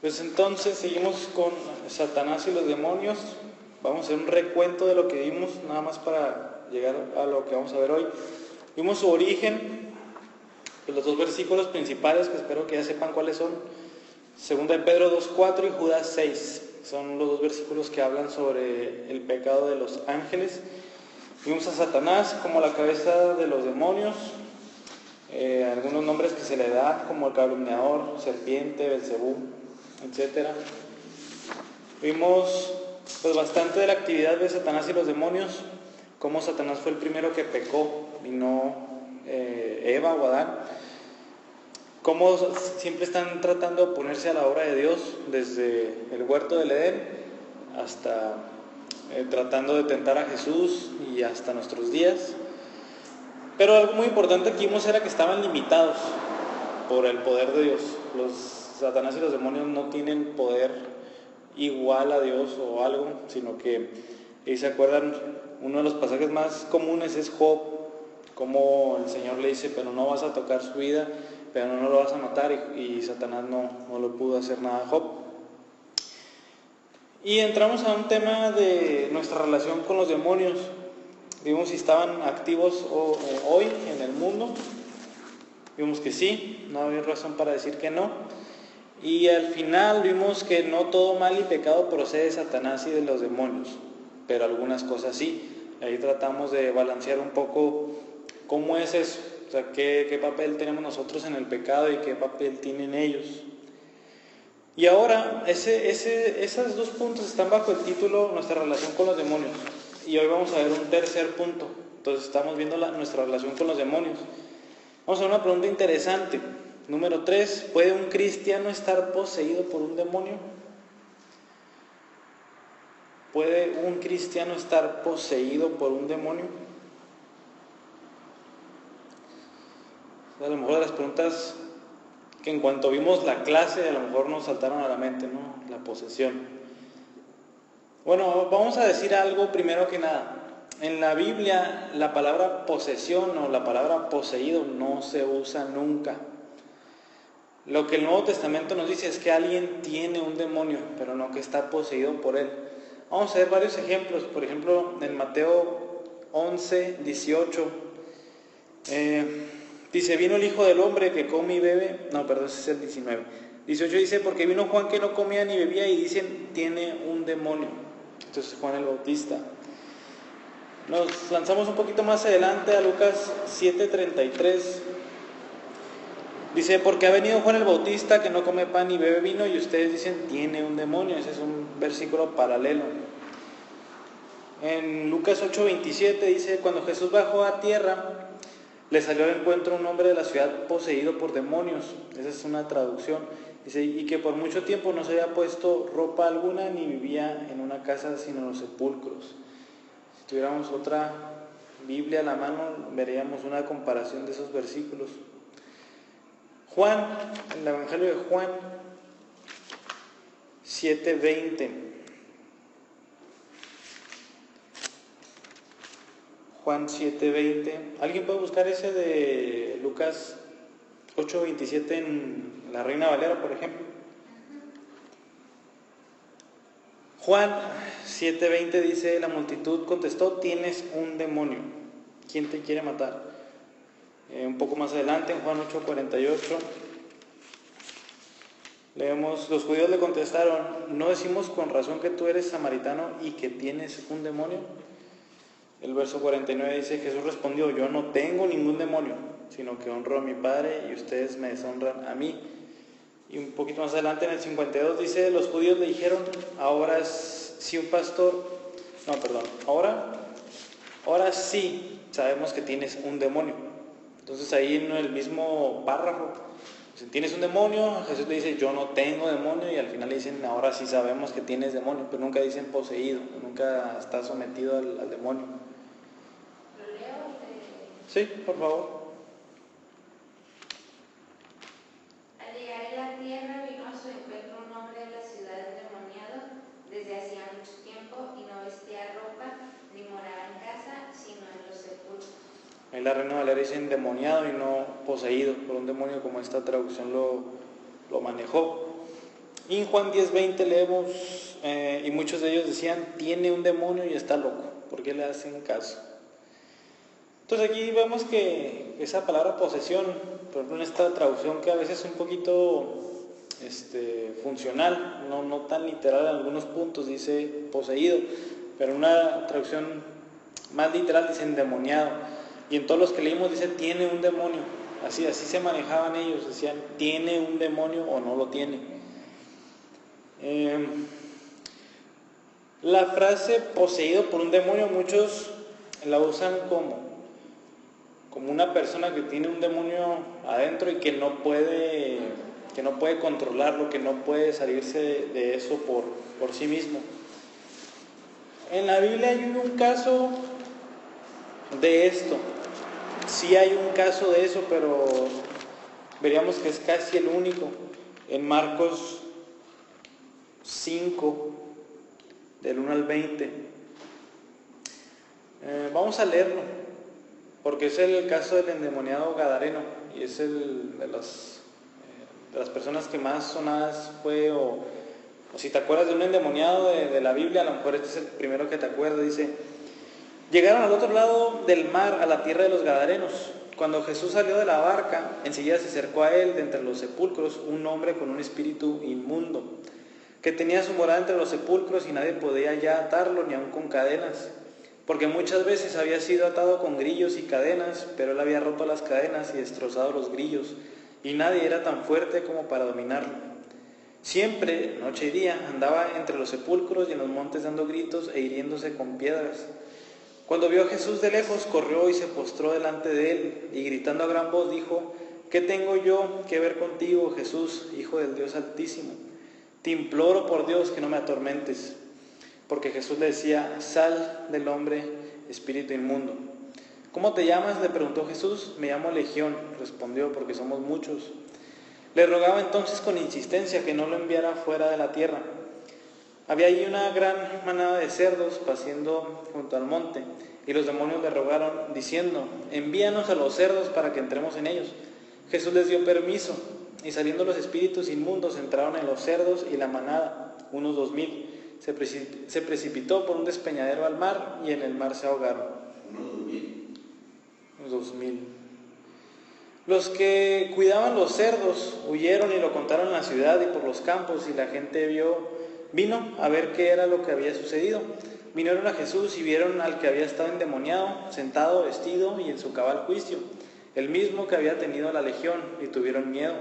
Pues entonces seguimos con Satanás y los demonios. Vamos a hacer un recuento de lo que vimos, nada más para llegar a lo que vamos a ver hoy. Vimos su origen, los dos versículos principales, que espero que ya sepan cuáles son. Segunda de Pedro 2:4 y Judas 6. Son los dos versículos que hablan sobre el pecado de los ángeles. Vimos a Satanás como la cabeza de los demonios. Algunos nombres que se le da, como el calumniador, serpiente, Belcebú, etcétera. Vimos pues bastante de la actividad de Satanás y los demonios, cómo Satanás fue el primero que pecó y no Eva o Adán, cómo siempre están tratando de oponerse a la obra de Dios, desde el huerto del Edén hasta tratando de tentar a Jesús y hasta nuestros días. Pero algo muy importante aquí vimos era que estaban limitados por el poder de Dios. Los Satanás y los demonios no tienen poder igual a Dios o algo, sino que, y se acuerdan, uno de los pasajes más comunes es Job, como el Señor le dice, pero no vas a tocar su vida, pero no lo vas a matar, y Satanás no lo pudo hacer nada a Job. Y entramos a un tema de nuestra relación con los demonios. Vimos si estaban activos hoy en el mundo. Vimos que sí, no había razón para decir que no. Y al final vimos que no todo mal y pecado procede de Satanás y de los demonios, pero algunas cosas sí. Ahí tratamos de balancear un poco cómo es eso, o sea, qué papel tenemos nosotros en el pecado y qué papel tienen ellos. Y ahora, esos dos puntos están bajo el título Nuestra relación con los demonios. Y hoy vamos a ver un tercer punto. Entonces estamos viendo nuestra relación con los demonios. Vamos a ver una pregunta interesante. Número 3, ¿puede un cristiano estar poseído por un demonio? ¿Puede un cristiano estar poseído por un demonio? A lo mejor de las preguntas que en cuanto vimos la clase, a lo mejor nos saltaron a la mente, ¿no? La posesión. Bueno, vamos a decir algo primero que nada. En la Biblia, la palabra posesión o la palabra poseído no se usa nunca. Lo que el Nuevo Testamento nos dice es que alguien tiene un demonio, pero no que está poseído por él. Vamos a ver varios ejemplos. Por ejemplo, en Mateo 11:18, dice, vino el Hijo del Hombre que come y bebe. No, perdón, ese es el 19. 18 dice, porque vino Juan que no comía ni bebía y dicen, tiene un demonio. Entonces Juan el Bautista. Nos lanzamos un poquito más adelante a Lucas 7:33. Dice, porque ha venido Juan el Bautista que no come pan ni bebe vino y ustedes dicen, tiene un demonio. Ese es un versículo paralelo. En Lucas 8:27 dice, cuando Jesús bajó a tierra, le salió al encuentro un hombre de la ciudad poseído por demonios. Esa es una traducción. Dice, y que por mucho tiempo no se había puesto ropa alguna ni vivía en una casa sino en los sepulcros. Si tuviéramos otra Biblia a la mano, veríamos una comparación de esos versículos. Juan, el Evangelio de Juan 7:20. Juan 7:20. ¿Alguien puede buscar ese de Lucas 8:27 en la Reina Valera, por ejemplo? Juan 7:20 dice, la multitud contestó, tienes un demonio. ¿Quién te quiere matar? Un poco más adelante, en Juan 8:48, leemos, los judíos le contestaron, ¿no decimos con razón que tú eres samaritano y que tienes un demonio? El verso 49 dice, Jesús respondió, yo no tengo ningún demonio, sino que honro a mi Padre y ustedes me deshonran a mí. Y un poquito más adelante, en el 52, dice, los judíos le dijeron, ahora sí sabemos que tienes un demonio. Entonces ahí en el mismo párrafo, si tienes un demonio, Jesús le dice, yo no tengo demonio, y al final le dicen, ahora sí sabemos que tienes demonio, pero nunca dicen poseído, nunca está sometido al demonio. ¿Lo leo? Sí, por favor. Al llegar a la tierra vino a su encuentro un hombre de la ciudad endemoniado desde hacía mucho tiempo y no vestía ropa ni moraba en casa, sino en los sepulcros. Ahí la Reina Valera dice endemoniado y no poseído por un demonio, como esta traducción lo manejó. Y en Juan 10:20 leemos, y muchos de ellos decían, tiene un demonio y está loco. ¿Por qué le hacen caso? Entonces aquí vemos que esa palabra posesión, por ejemplo en esta traducción que a veces es un poquito funcional, no tan literal en algunos puntos, dice poseído, pero en una traducción más literal dice endemoniado. Y en todos los que leímos dice tiene un demonio. Así se manejaban ellos, decían tiene un demonio o no lo tiene. La frase poseído por un demonio muchos la usan como una persona que tiene un demonio adentro y que no puede controlarlo, que no puede salirse de eso por sí mismo. En la Biblia hay un caso de esto. Sí hay un caso de eso, pero veríamos que es casi el único. En Marcos 5, del 1 al 20. Vamos a leerlo, porque es el caso del endemoniado gadareno, y es el de las personas que más sonadas fue, o si te acuerdas de un endemoniado de la Biblia, a lo mejor este es el primero que te acuerdas. Dice: llegaron al otro lado del mar, a la tierra de los Gadarenos. Cuando Jesús salió de la barca, enseguida se acercó a él de entre los sepulcros un hombre con un espíritu inmundo, que tenía su morada entre los sepulcros, y nadie podía ya atarlo, ni aun con cadenas, porque muchas veces había sido atado con grillos y cadenas, pero él había roto las cadenas y destrozado los grillos, y nadie era tan fuerte como para dominarlo. Siempre, noche y día, andaba entre los sepulcros y en los montes dando gritos e hiriéndose con piedras. Cuando vio a Jesús de lejos, corrió y se postró delante de él, y gritando a gran voz dijo: ¿qué tengo yo que ver contigo, Jesús, Hijo del Dios Altísimo? Te imploro por Dios que no me atormentes. Porque Jesús le decía: sal del hombre, espíritu inmundo. ¿Cómo te llamas?, le preguntó Jesús. Me llamo Legión, respondió, porque somos muchos. Le rogaba entonces con insistencia que no lo enviara fuera de la tierra. Había allí una gran manada de cerdos paciendo junto al monte, y los demonios le rogaron, diciendo: envíanos a los cerdos para que entremos en ellos. Jesús les dio permiso, y saliendo los espíritus inmundos entraron en los cerdos, y la manada, unos 2000, se precipitó por un despeñadero al mar, y en el mar se ahogaron. Unos 2000. Los que cuidaban los cerdos huyeron y lo contaron en la ciudad y por los campos, y la gente vino a ver qué era lo que había sucedido. Vinieron a Jesús y vieron al que había estado endemoniado, sentado, vestido y en su cabal juicio, el mismo que había tenido la legión, y tuvieron miedo.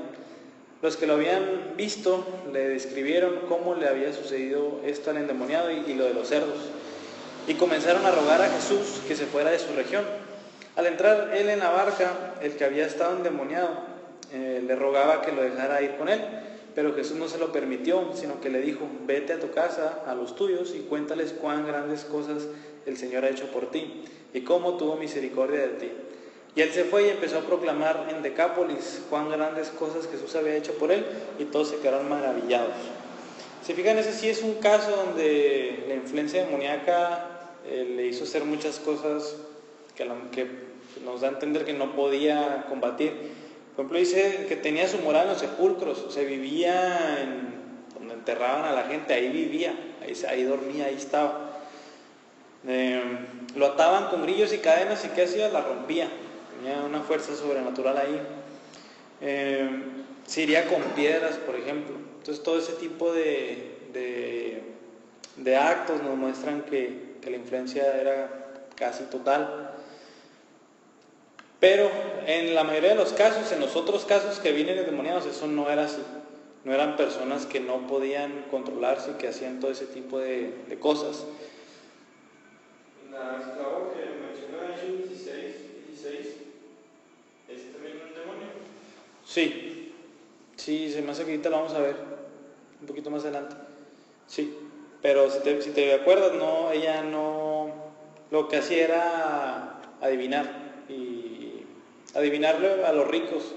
Los que lo habían visto le describieron cómo le había sucedido esto al endemoniado y lo de los cerdos, y comenzaron a rogar a Jesús que se fuera de su región. Al entrar él en la barca, el que había estado endemoniado le rogaba que lo dejara ir con él, pero Jesús no se lo permitió, sino que le dijo: vete a tu casa, a los tuyos, y cuéntales cuán grandes cosas el Señor ha hecho por ti, y cómo tuvo misericordia de ti. Y él se fue y empezó a proclamar en Decápolis cuán grandes cosas Jesús había hecho por él, y todos se quedaron maravillados. Si fijan, ese sí es un caso donde la influencia demoníaca le hizo hacer muchas cosas que nos da a entender que no podía combatir. Por ejemplo, dice que tenía su morada en los sepulcros, o sea, vivía donde enterraban a la gente, ahí vivía, ahí dormía, ahí estaba. Lo ataban con grillos y cadenas, y ¿qué hacía? La rompía. Tenía una fuerza sobrenatural ahí. Se iría con piedras, por ejemplo. Entonces todo ese tipo de actos nos muestran que la influencia era casi total. Pero en la mayoría de los casos, en los otros casos que vienen endemoniados, eso no era así. No eran personas que no podían controlarse y que hacían todo ese tipo de cosas. La esclava que menciona en 16, ¿es también un demonio? Sí, se me hace que ahorita lo vamos a ver un poquito más adelante. Sí, pero si te acuerdas, no, ella no, lo que hacía era adivinarle a los ricos,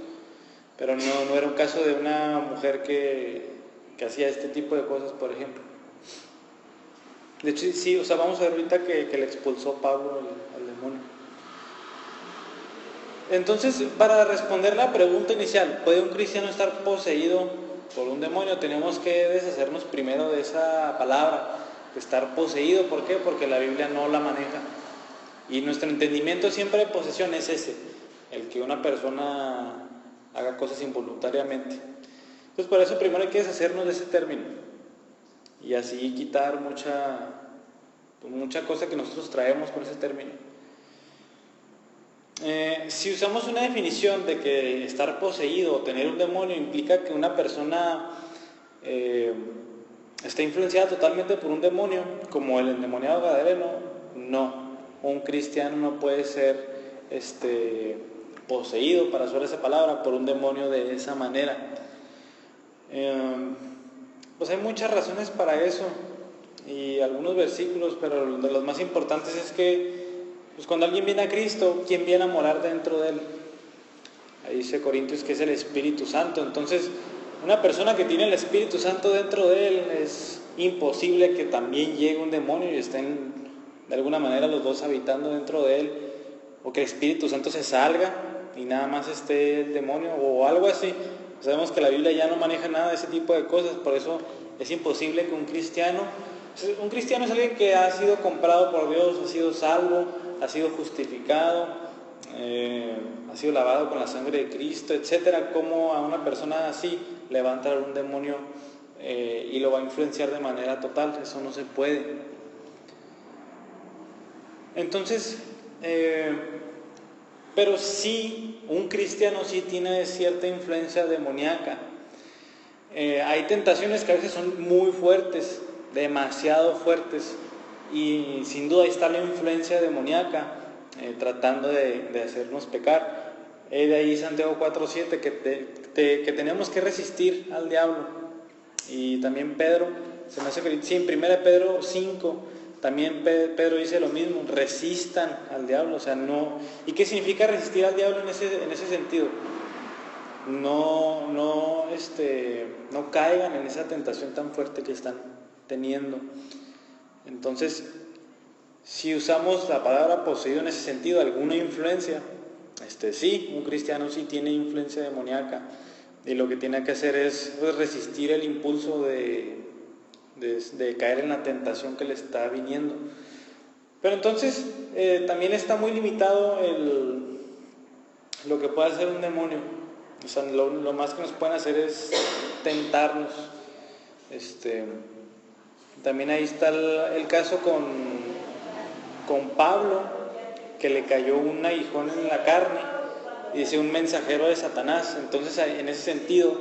pero no era un caso de una mujer que hacía este tipo de cosas, por ejemplo. De hecho, sí, o sea, vamos a ver ahorita que le expulsó Pablo al demonio. Entonces, para responder la pregunta inicial, ¿puede un cristiano estar poseído por un demonio, tenemos que deshacernos primero de esa palabra, de estar poseído. ¿Por qué? Porque la Biblia no la maneja. Y nuestro entendimiento siempre de posesión es ese, el que una persona haga cosas involuntariamente. Entonces por eso primero hay que deshacernos de ese término y así quitar mucha cosa que nosotros traemos con ese término. Si usamos una definición de que estar poseído o tener un demonio implica que una persona está influenciada totalmente por un demonio, como el endemoniado gadareno, no. Un cristiano no puede ser poseído, para usar esa palabra, por un demonio de esa manera. Pues hay muchas razones para eso y algunos versículos, pero de los más importantes es que pues cuando alguien viene a Cristo, ¿quién viene a morar dentro de él? Ahí dice Corintios que es el Espíritu Santo. Entonces, una persona que tiene el Espíritu Santo dentro de él, es imposible que también llegue un demonio y estén de alguna manera los dos habitando dentro de él, o que el Espíritu Santo se salga y nada más esté el demonio o algo así. Sabemos que la Biblia ya no maneja nada de ese tipo de cosas, por eso es imposible que un cristiano es alguien que ha sido comprado por Dios, ha sido salvo, ha sido justificado, ha sido lavado con la sangre de Cristo, etcétera. ¿Cómo a una persona así le va a entrar un demonio y lo va a influenciar de manera total? Eso no se puede. Entonces, pero sí, un cristiano sí tiene cierta influencia demoníaca. Hay tentaciones que a veces son muy fuertes, demasiado fuertes, y sin duda ahí está la influencia demoníaca tratando de hacernos pecar. De ahí Santiago 4:7 que tenemos que resistir al diablo. Y también Pedro, se me hace que sí, en 1 Pedro 5 también Pedro dice lo mismo: resistan al diablo. O sea, no. ¿Y qué significa resistir al diablo en ese sentido? No caigan en esa tentación tan fuerte que están teniendo. Entonces, si usamos la palabra poseído en ese sentido, alguna influencia, sí, un cristiano sí tiene influencia demoníaca, y lo que tiene que hacer es resistir el impulso de caer en la tentación que le está viniendo. Pero entonces también está muy limitado lo que puede hacer un demonio. O sea, lo más que nos pueden hacer es tentarnos. También ahí está el caso con Pablo, que le cayó un aguijón en la carne, y dice un mensajero de Satanás. Entonces en ese sentido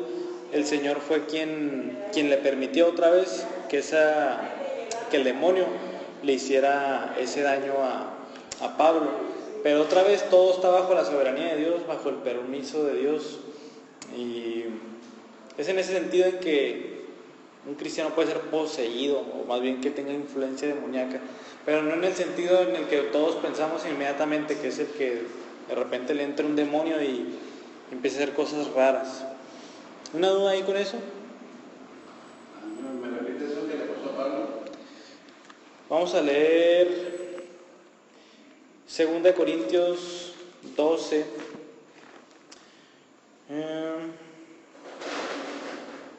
el Señor fue quien le permitió otra vez que el demonio le hiciera ese daño a Pablo. Pero otra vez todo está bajo la soberanía de Dios, bajo el permiso de Dios. Y es en ese sentido en que un cristiano puede ser poseído, o más bien que tenga influencia demoníaca, pero no en el sentido en el que todos pensamos inmediatamente, que es el que de repente le entra un demonio y empieza a hacer cosas raras. ¿Una duda ahí con eso? ¿Me repites lo que le pasó a Pablo? Vamos a leer 2 Corintios 12.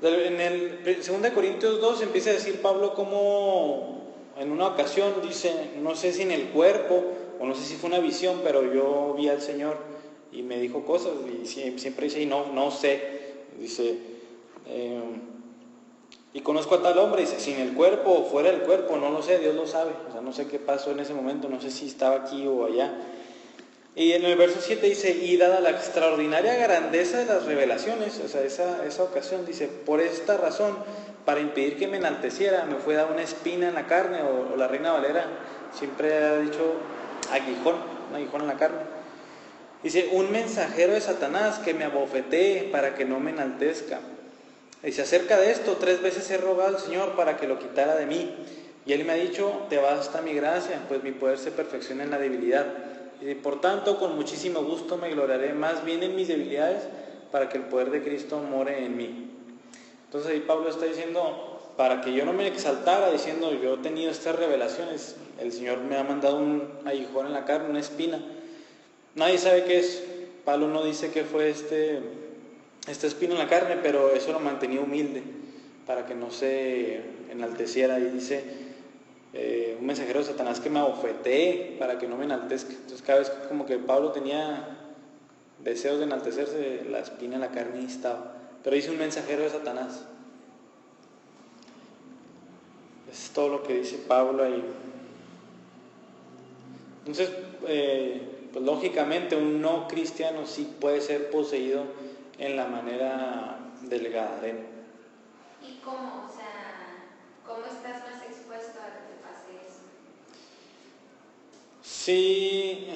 En el 2 Corintios 2 empieza a decir Pablo como en una ocasión dice, no sé si en el cuerpo o no sé si fue una visión, pero yo vi al Señor y me dijo cosas, y siempre dice, y no sé, dice, y conozco a tal hombre, dice, si en el cuerpo o fuera del cuerpo, no lo sé, Dios lo sabe. O sea, no sé qué pasó en ese momento, no sé si estaba aquí o allá. Y en el verso 7 dice, y dada la extraordinaria grandeza de las revelaciones, o sea, esa ocasión, dice, por esta razón, para impedir que me enalteciera, me fue dada una espina en la carne, o la Reina Valera siempre ha dicho aguijón, un aguijón en la carne. Dice, un mensajero de Satanás que me abofetee para que no me enaltezca. Dice, acerca de esto 3 veces he rogado al Señor para que lo quitara de mí, y Él me ha dicho, te basta mi gracia, pues mi poder se perfecciona en la debilidad. Y por tanto, con muchísimo gusto me gloriaré más bien en mis debilidades, para que el poder de Cristo more en mí. Entonces ahí Pablo está diciendo, para que yo no me exaltara, diciendo, yo he tenido estas revelaciones, el Señor me ha mandado un aguijón en la carne, una espina. Nadie sabe qué es. Pablo no dice qué fue esta espina en la carne, pero eso lo mantenía humilde para que no se enalteciera. Y dice un mensajero de Satanás que me abofetee para que no me enaltezca. Entonces cada vez como que Pablo tenía deseos de enaltecerse, la espina en la carne ahí estaba. Pero dice un mensajero de Satanás. Es todo lo que dice Pablo ahí. Entonces, pues lógicamente un no cristiano sí puede ser poseído en la manera del gadareno. ¿Y cómo? O sea, ¿cómo estás más expuesto a que te pase eso? Sí,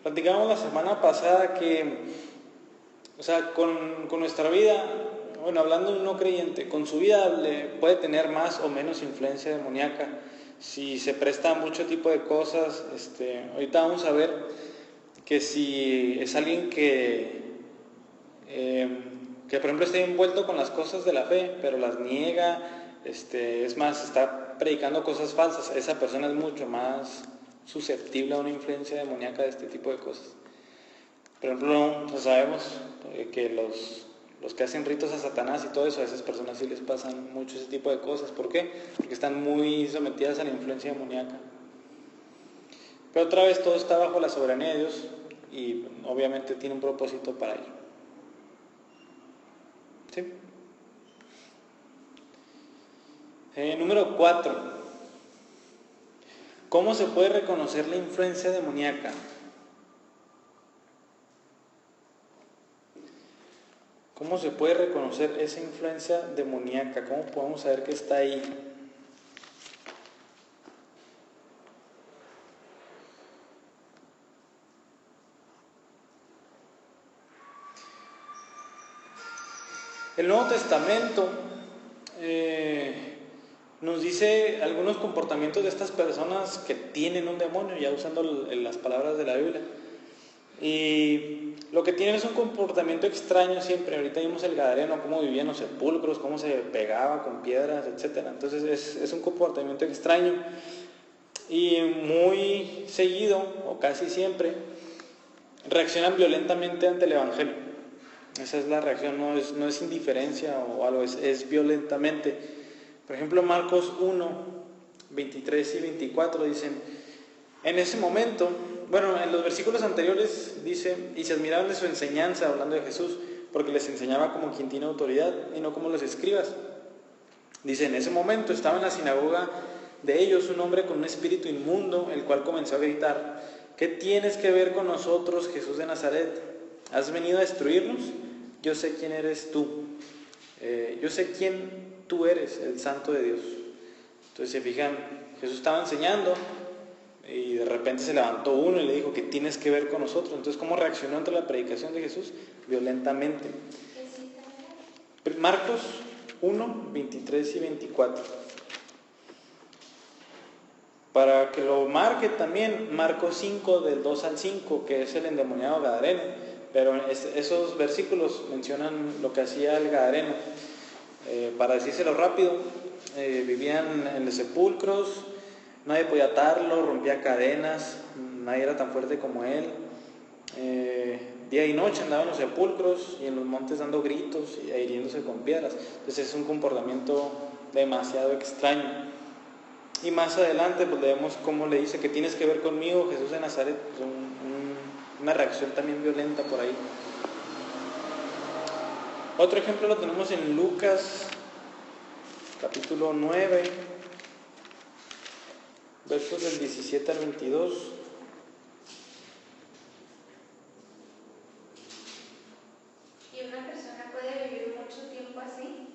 platicamos la semana pasada que, o sea, con nuestra vida, bueno, hablando de un no creyente, con su vida le puede tener más o menos influencia demoníaca. Si se presta a mucho tipo de cosas, ahorita vamos a ver que si es alguien que por ejemplo esté envuelto con las cosas de la fe, pero las niega, es más, está predicando cosas falsas, esa persona es mucho más susceptible a una influencia demoníaca de este tipo de cosas. Por ejemplo, pues sabemos que los que hacen ritos a Satanás y todo eso, a esas personas sí les pasan mucho ese tipo de cosas. ¿Por qué? Porque están muy sometidas a la influencia demoníaca. Pero otra vez todo está bajo la soberanía de Dios y obviamente tiene un propósito para ello. ¿Sí? Número 4. ¿Cómo se puede reconocer la influencia demoníaca? ¿Cómo se puede reconocer esa influencia demoníaca? ¿Cómo podemos saber que está ahí? El Nuevo Testamento nos dice algunos comportamientos de estas personas que tienen un demonio, ya usando las palabras de la Biblia. Y lo que tienen es un comportamiento extraño siempre. Ahorita vimos el gadareno, cómo vivía en los sepulcros, cómo se pegaba con piedras, etc. Entonces es un comportamiento extraño. Y muy seguido, o casi siempre, reaccionan violentamente ante el Evangelio. Esa es la reacción, no es indiferencia o algo, es violentamente. Por ejemplo, Marcos 1, 23 y 24 dicen, en ese momento, bueno, en los versículos anteriores dice, y se admiraban de su enseñanza, hablando de Jesús, porque les enseñaba como quien tiene autoridad y no como los escribas. Dice, en ese momento estaba en la sinagoga de ellos un hombre con un espíritu inmundo, el cual comenzó a gritar, ¿qué tienes que ver con nosotros, Jesús de Nazaret? ¿Has venido a destruirnos? Yo sé quién eres tú. Yo sé quién tú eres, el Santo de Dios. Entonces se fijan, Jesús estaba enseñando y de repente se levantó uno y le dijo, ¿qué tienes que ver con nosotros? Entonces, ¿cómo reaccionó ante la predicación de Jesús? Violentamente. Marcos 1, 23 y 24. Para que lo marque también, Marcos 5, del 2 al 5, que es el endemoniado gadareno. Pero esos versículos mencionan lo que hacía el gadareno. Para decírselo rápido, vivían en los sepulcros, nadie podía atarlo, rompía cadenas, nadie era tan fuerte como él. Día y noche andaba en los sepulcros y en los montes dando gritos y hiriéndose con piedras. Entonces es un comportamiento demasiado extraño. Y más adelante pues leemos cómo le dice que tienes que ver conmigo, Jesús de Nazaret. Pues una reacción también violenta por ahí. Otro ejemplo lo tenemos en Lucas capítulo 9, versos del 17 al 22. ¿Y una persona puede vivir mucho tiempo así?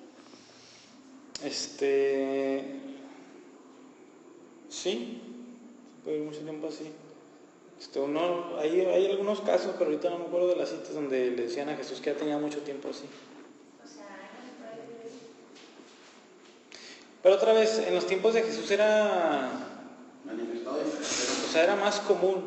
Sí, puede vivir mucho tiempo así. Hay algunos casos, pero ahorita no me acuerdo de las citas donde le decían a Jesús que ya tenía mucho tiempo así. O sea, no se puede vivir. Pero otra vez, en los tiempos de Jesús era Manifestado o sea, era más común.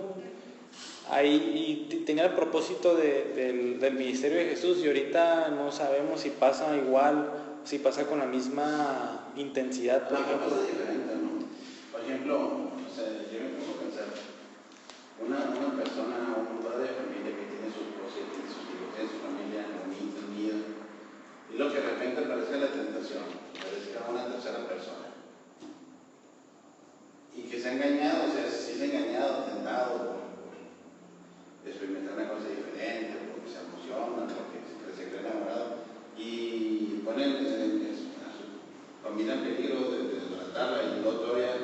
Ahí y tenía el propósito del ministerio de Jesús, y ahorita no sabemos si pasa igual, si pasa con la misma intensidad, por la ejemplo. cosa es diferente, ¿no? Por ejemplo, o sea, yo me pongo a pensar, una persona o un padre de familia que tiene su esposa, tiene sus hijos, tiene su familia, niños, lo que de repente parece la tentación, parezca una tercera persona. Y que se ha engañado, o sea, sí se ha engañado, tentado por experimentar una cosa diferente, porque se emociona, porque se cree enamorado, y ponen a su familia en peligro de tratarla, y luego todavía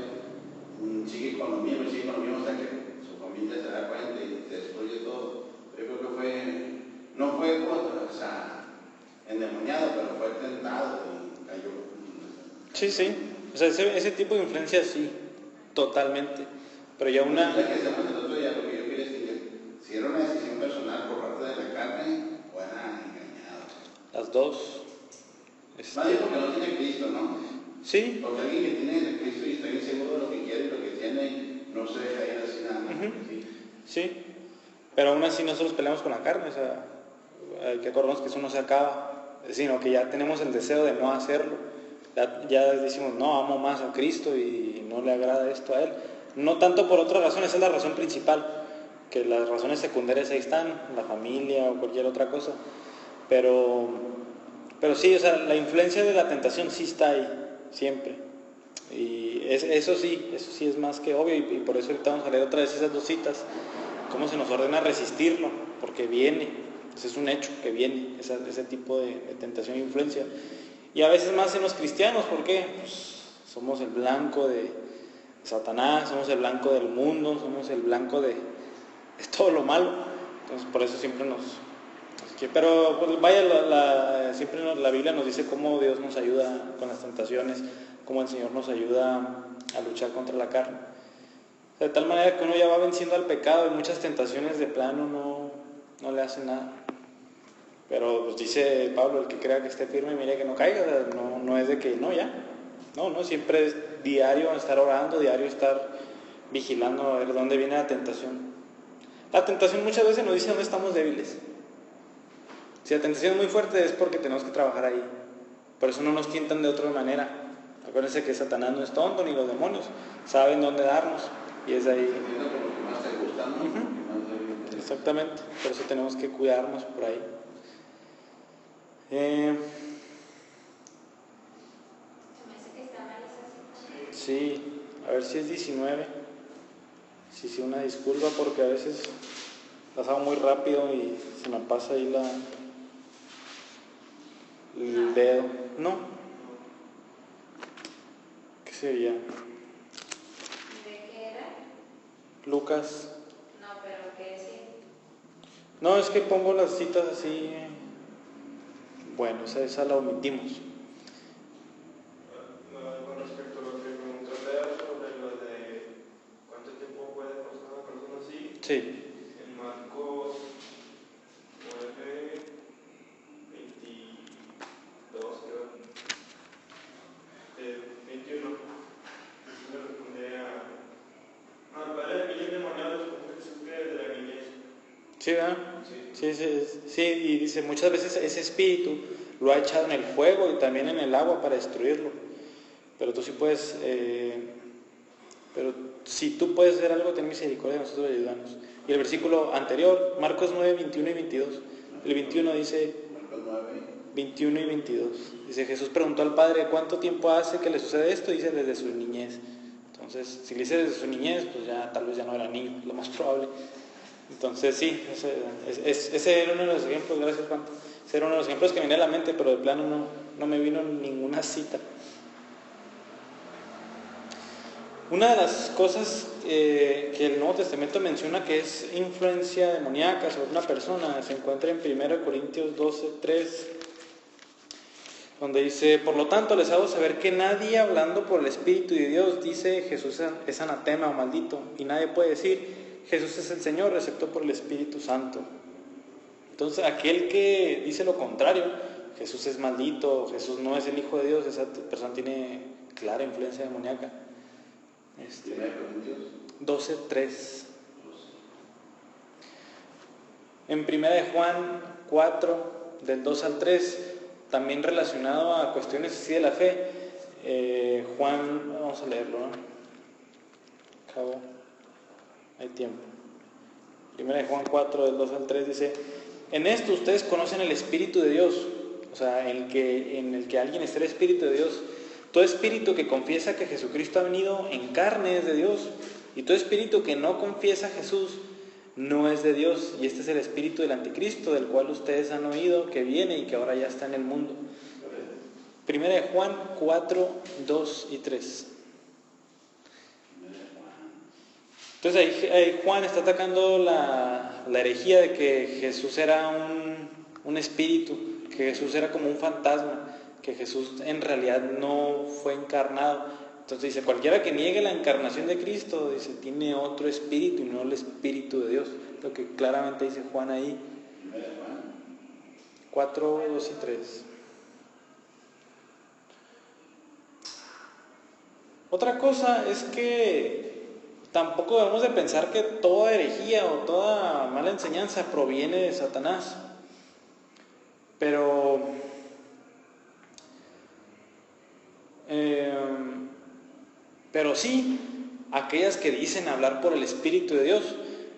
sigue con lo mismo hasta que su familia se da cuenta y destruye todo. Yo creo que no fue endemoniado, pero fue tentado y cayó. Sí. O sea, ese tipo de influencia sí, totalmente. Pero ya una... que hacemos el otro día, lo que yo quería decir, si era una decisión personal por parte de la carne o era engañado. Las dos. Más bien porque no tiene Cristo, ¿no? Sí. Porque alguien que tiene a Cristo y está bien seguro de lo que quiere y lo que tiene, no se deja ir así nada más. Sí. Pero aún así nosotros peleamos con la carne, o sea, hay que acordarnos que eso no se acaba, sino que ya tenemos el deseo de no hacerlo. Ya decimos, no, amo más a Cristo y no le agrada esto a Él. No tanto por otras razones, esa es la razón principal, que las razones secundarias ahí están, la familia o cualquier otra cosa. Pero sí, o sea, la influencia de la tentación sí está ahí, siempre. Y eso sí es más que obvio, y por eso ahorita vamos a leer otra vez esas dos citas, cómo se nos ordena resistirlo, porque viene, ese es un hecho, que viene ese tipo de tentación e influencia. Y a veces más en los cristianos, ¿por qué? Pues somos el blanco de Satanás, somos el blanco del mundo, somos el blanco de todo lo malo. Entonces por eso siempre pero pues, vaya, siempre la Biblia nos dice cómo Dios nos ayuda con las tentaciones, cómo el Señor nos ayuda a luchar contra la carne. O sea, de tal manera que uno ya va venciendo al pecado y muchas tentaciones de plano no le hacen nada. Pero pues dice Pablo, el que crea que esté firme, mire que no caiga. O sea, no es de que no, siempre es diario estar orando, diario estar vigilando a ver dónde viene la tentación. La tentación muchas veces nos dice dónde estamos débiles. Si la tentación es muy fuerte es porque tenemos que trabajar ahí. Por eso no nos tientan de otra manera. Acuérdense que Satanás no es tonto, ni los demonios saben dónde darnos, y es ahí. Exactamente, por eso tenemos que cuidarnos por ahí. Se me hace que está mal esa cita. Sí, a ver si es 19. Sí, una disculpa porque a veces las hago muy rápido y se me pasa ahí el dedo. No. ¿Qué sería? ¿De qué era? Lucas. No, pero ¿qué decía? No, es que pongo las citas así. Bueno, esa la omitimos. Con respecto a lo que preguntó Leo sobre lo de cuánto tiempo puede pasar una persona así, Sí. en Marcos 9, 22, creo, 21, Jesús le responde al padre del niño endemoniado, responde Jesús que desde la niñez. Sí, ¿verdad? Sí. Sí, y dice, muchas veces ese espíritu lo ha echado en el fuego y también en el agua para destruirlo. Pero tú sí puedes, pero si tú puedes hacer algo, ten misericordia de nosotros y ayúdanos. Y el versículo anterior, Marcos 9, 21 y 22. El 21 dice, 21 y 22. Dice, Jesús preguntó al Padre, ¿cuánto tiempo hace que le sucede esto? Dice, desde su niñez. Entonces, si le dice desde su niñez, pues ya tal vez ya no era niño, lo más probable. Entonces sí, ese era uno de los ejemplos, gracias Juan. Ese era uno de los ejemplos que me venía a la mente, pero de plano no me vino ninguna cita. Una de las cosas que el Nuevo Testamento menciona que es influencia demoníaca sobre una persona se encuentra en 1 Corintios 12:3, donde dice, por lo tanto les hago saber que nadie hablando por el Espíritu de Dios dice Jesús es anatema o maldito, y nadie puede decir Jesús es el Señor, excepto por el Espíritu Santo. Entonces, aquel que dice lo contrario, Jesús es maldito, Jesús no es el Hijo de Dios, esa persona tiene clara influencia demoníaca. 12:3. En 1 de Juan 4, del 2 al 3, también relacionado a cuestiones así de la fe, Juan, vamos a leerlo, ¿no? Acabo. Hay tiempo. 1 de Juan 4, del 2 al 3 dice, en esto ustedes conocen el Espíritu de Dios. O sea, en el que alguien esté el Espíritu de Dios. Todo espíritu que confiesa que Jesucristo ha venido en carne es de Dios, y todo espíritu que no confiesa a Jesús no es de Dios, y este es el espíritu del anticristo, del cual ustedes han oído que viene y que ahora ya está en el mundo. Primera de Juan 4, 2 y 3. Entonces ahí Juan está atacando la herejía de que Jesús era un espíritu, que Jesús era como un fantasma, que Jesús en realidad no fue encarnado. Entonces dice, cualquiera que niegue la encarnación de Cristo, dice, tiene otro espíritu y no el espíritu de Dios. Lo que claramente dice Juan ahí. 4, 2 y 3. Otra cosa es que tampoco debemos de pensar que toda herejía o toda mala enseñanza proviene de Satanás. Pero sí, aquellas que dicen hablar por el Espíritu de Dios,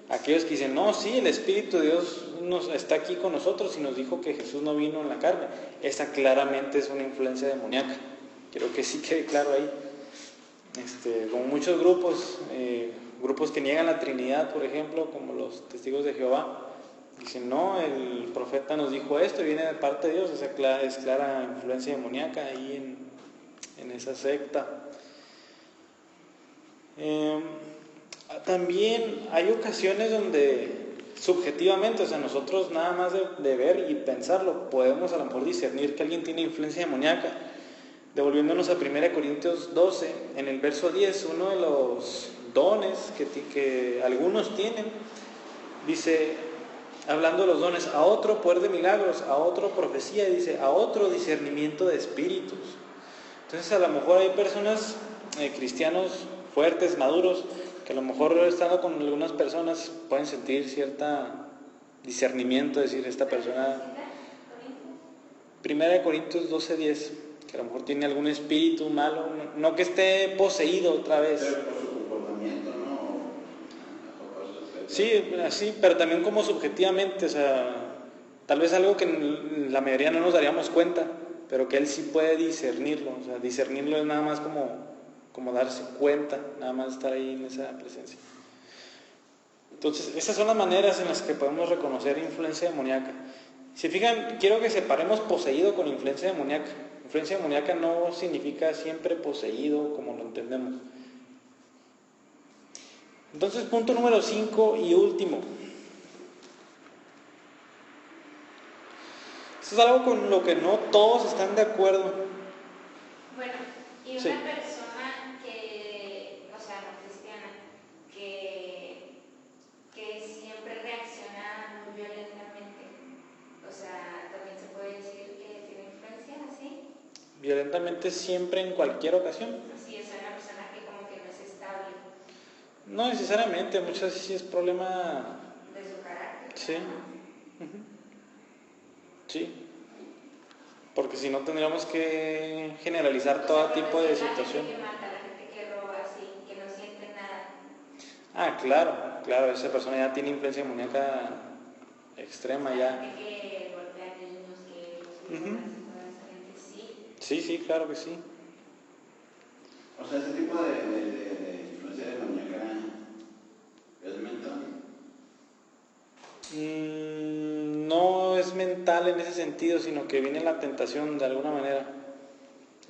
aquellos que dicen, no, sí, el Espíritu de Dios está aquí con nosotros y nos dijo que Jesús no vino en la carne. Esa claramente es una influencia demoníaca. Quiero que sí quede claro ahí. Como muchos grupos que niegan la Trinidad, por ejemplo, como los testigos de Jehová, dicen, no, el profeta nos dijo esto y viene de parte de Dios. Esa es clara influencia demoníaca ahí en esa secta. También hay ocasiones donde subjetivamente, o sea, nosotros nada más de ver y pensarlo, podemos a lo mejor discernir que alguien tiene influencia demoníaca. Devolviéndonos a 1 Corintios 12, en el verso 10, uno de los dones que algunos tienen, dice, hablando de los dones, a otro poder de milagros, a otro profecía, y dice, a otro discernimiento de espíritus. Entonces a lo mejor hay personas, cristianos fuertes, maduros, que a lo mejor estando con algunas personas pueden sentir cierta discernimiento, decir, esta persona... 1 Corintios 12:10, que a lo mejor tiene algún espíritu malo, no que esté poseído otra vez. Pero por su comportamiento, ¿no? Sí, así, pero también como subjetivamente, o sea, tal vez algo que la mayoría no nos daríamos cuenta, pero que él sí puede discernirlo. O sea, discernirlo es nada más como darse cuenta, nada más estar ahí en esa presencia. Entonces, esas son las maneras en las que podemos reconocer influencia demoníaca. Si fijan, quiero que separemos poseído con influencia demoníaca. Influencia demoníaca no significa siempre poseído como lo entendemos. Entonces, punto número 5 y último. Esto es algo con lo que no todos están de acuerdo. Bueno, y una persona que, o sea, no cristiana, que siempre reacciona muy violentamente, o sea, también se puede decir que tiene influencia así. Violentamente siempre, en cualquier ocasión. Sí, es una persona que como que no es estable. No necesariamente, muchas veces sí es problema... De su carácter. Sí. Sí. Porque si no tendríamos que generalizar todo tipo de situación. La gente que mata, la gente que roba, así, que no siente nada. Ah, claro, esa persona ya tiene influencia demoníaca extrema ya. La gente que golpea niños, que los toda esa gente, sí. Sí, claro que sí. O sea, ese tipo de influencia demoníaca es mental. No es mental en ese sentido, sino que viene la tentación de alguna manera.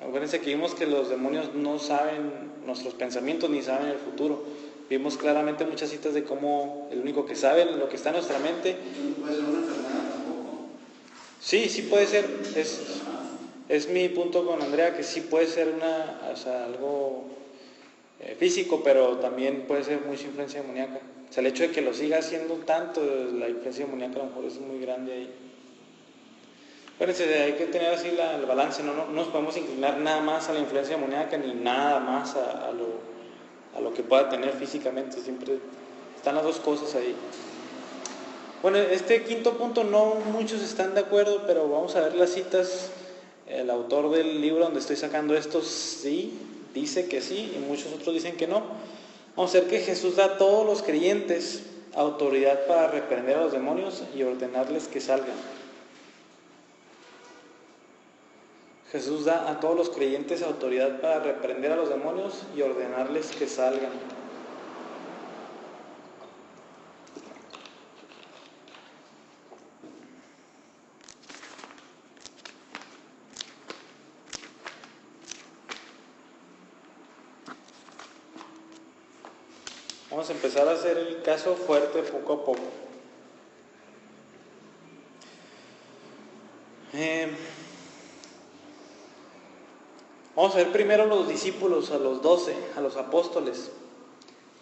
Acuérdense que vimos que los demonios no saben nuestros pensamientos ni saben el futuro. Vimos claramente muchas citas de cómo el único que sabe lo que está en nuestra mente. ¿No puede ser una enfermedad tampoco? Sí puede ser. Es mi punto con Andrea, que sí puede ser algo físico, pero también puede ser mucha influencia demoníaca. O sea, el hecho de que lo siga haciendo tanto, la influencia demoníaca a lo mejor es muy grande ahí. Acuérdense, hay que tener así el balance, no nos podemos inclinar nada más a la influencia demoníaca ni nada más a lo que pueda tener físicamente. Siempre están las dos cosas ahí. Bueno, este quinto punto no muchos están de acuerdo, pero vamos a ver las citas. El autor del libro donde estoy sacando esto sí dice que sí y muchos otros dicen que no. Vamos a ver que Jesús da a todos los creyentes autoridad para reprender a los demonios y ordenarles que salgan. Jesús da a todos los creyentes autoridad para reprender a los demonios y ordenarles que salgan. Vamos a empezar a hacer el caso fuerte poco a poco. Vamos a ver primero a los discípulos, a los 12, a los apóstoles.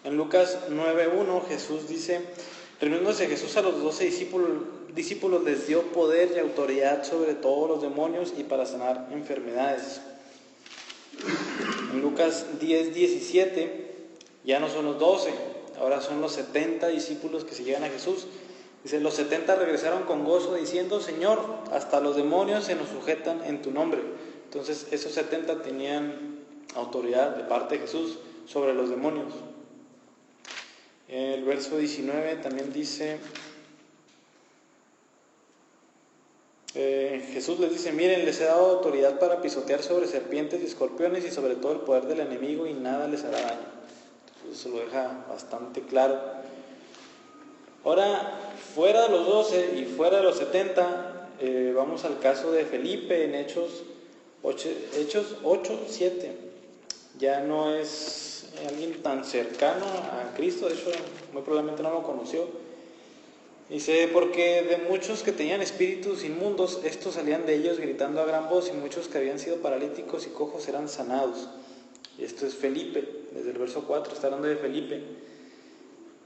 En Lucas 9:1 Jesús dice, reuniéndose Jesús a los 12 discípulos les dio poder y autoridad sobre todos los demonios y para sanar enfermedades. En Lucas 10:17 ya no son los 12, ahora son los 70 discípulos que siguieron a Jesús. Dice, los 70 regresaron con gozo diciendo, Señor, hasta los demonios se nos sujetan en tu nombre. Entonces esos 70 tenían autoridad de parte de Jesús sobre los demonios. El verso 19 también dice, Jesús les dice, miren, les he dado autoridad para pisotear sobre serpientes y escorpiones y sobre todo el poder del enemigo y nada les hará daño. Entonces eso lo deja bastante claro. Ahora, fuera de los 12 y fuera de los 70, vamos al caso de Felipe en Hechos 8:7. Ya no es alguien tan cercano a Cristo, de hecho muy probablemente no lo conoció. Dice, porque de muchos que tenían espíritus inmundos, estos salían de ellos gritando a gran voz, y muchos que habían sido paralíticos y cojos eran sanados. Y esto es Felipe, desde el verso 4 está hablando de Felipe.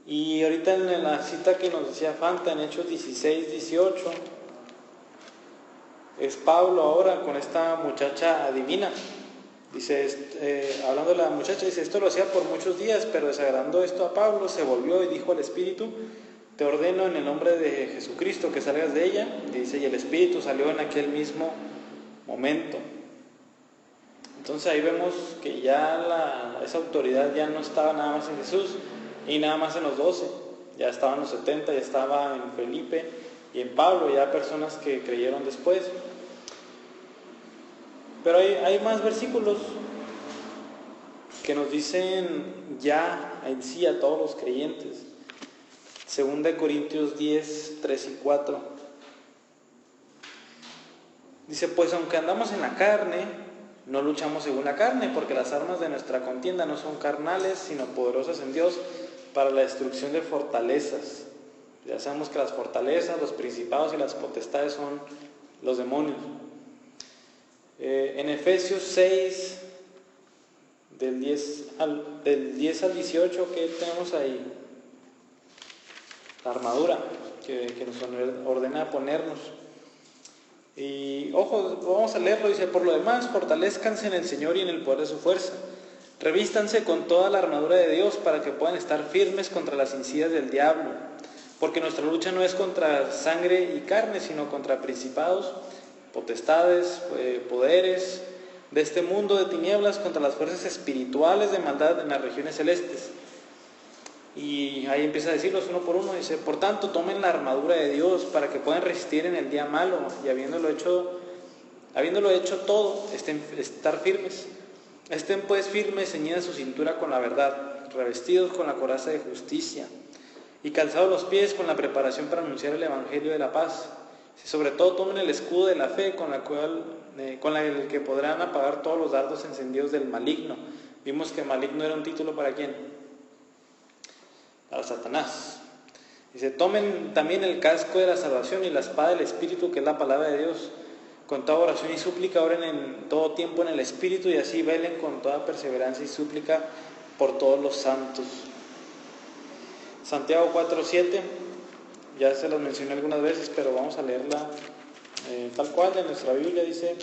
Y ahorita en la cita que nos decía Fanta, en Hechos 16:18, es Pablo ahora con esta muchacha adivina. Dice, hablando de la muchacha, dice, esto lo hacía por muchos días, pero desagradando esto a Pablo, se volvió y dijo al espíritu, te ordeno en el nombre de Jesucristo que salgas de ella. Y dice, y el espíritu salió en aquel mismo momento. Entonces ahí vemos que ya esa autoridad ya no estaba nada más en Jesús y nada más en los 12, ya estaban los 70, ya estaba en Felipe y en Pablo, ya personas que creyeron después. Pero hay más versículos que nos dicen ya en sí a todos los creyentes. 2 Corintios 10, 3 y 4. Dice, pues aunque andamos en la carne, no luchamos según la carne, porque las armas de nuestra contienda no son carnales, sino poderosas en Dios para la destrucción de fortalezas. Ya sabemos que las fortalezas, los principados y las potestades son los demonios. En Efesios 6, del 10 al 18, ¿qué tenemos ahí? La armadura que nos ordena ponernos. Y ojo, vamos a leerlo, dice, por lo demás, fortalezcanse en el Señor y en el poder de su fuerza. Revístanse con toda la armadura de Dios para que puedan estar firmes contra las insidias del diablo. Porque nuestra lucha no es contra sangre y carne, sino contra principados, potestades, poderes de este mundo de tinieblas, contra las fuerzas espirituales de maldad en las regiones celestes. Y ahí empieza a decirlos uno por uno, dice, por tanto tomen la armadura de Dios para que puedan resistir en el día malo y habiéndolo hecho todo, estar firmes. Estén pues firmes, ceñidas su cintura con la verdad, revestidos con la coraza de justicia y calzados los pies con la preparación para anunciar el evangelio de la paz. Sobre todo tomen el escudo de la fe con el que podrán apagar todos los dardos encendidos del maligno. Vimos que maligno era un título para ¿quién? Para Satanás. Dice, tomen también el casco de la salvación y la espada del Espíritu, que es la palabra de Dios. Con toda oración y súplica oren en todo tiempo en el Espíritu y así velen con toda perseverancia y súplica por todos los santos. Santiago 4:7, ya se los mencioné algunas veces, pero vamos a leerla tal cual de nuestra Biblia. Dice,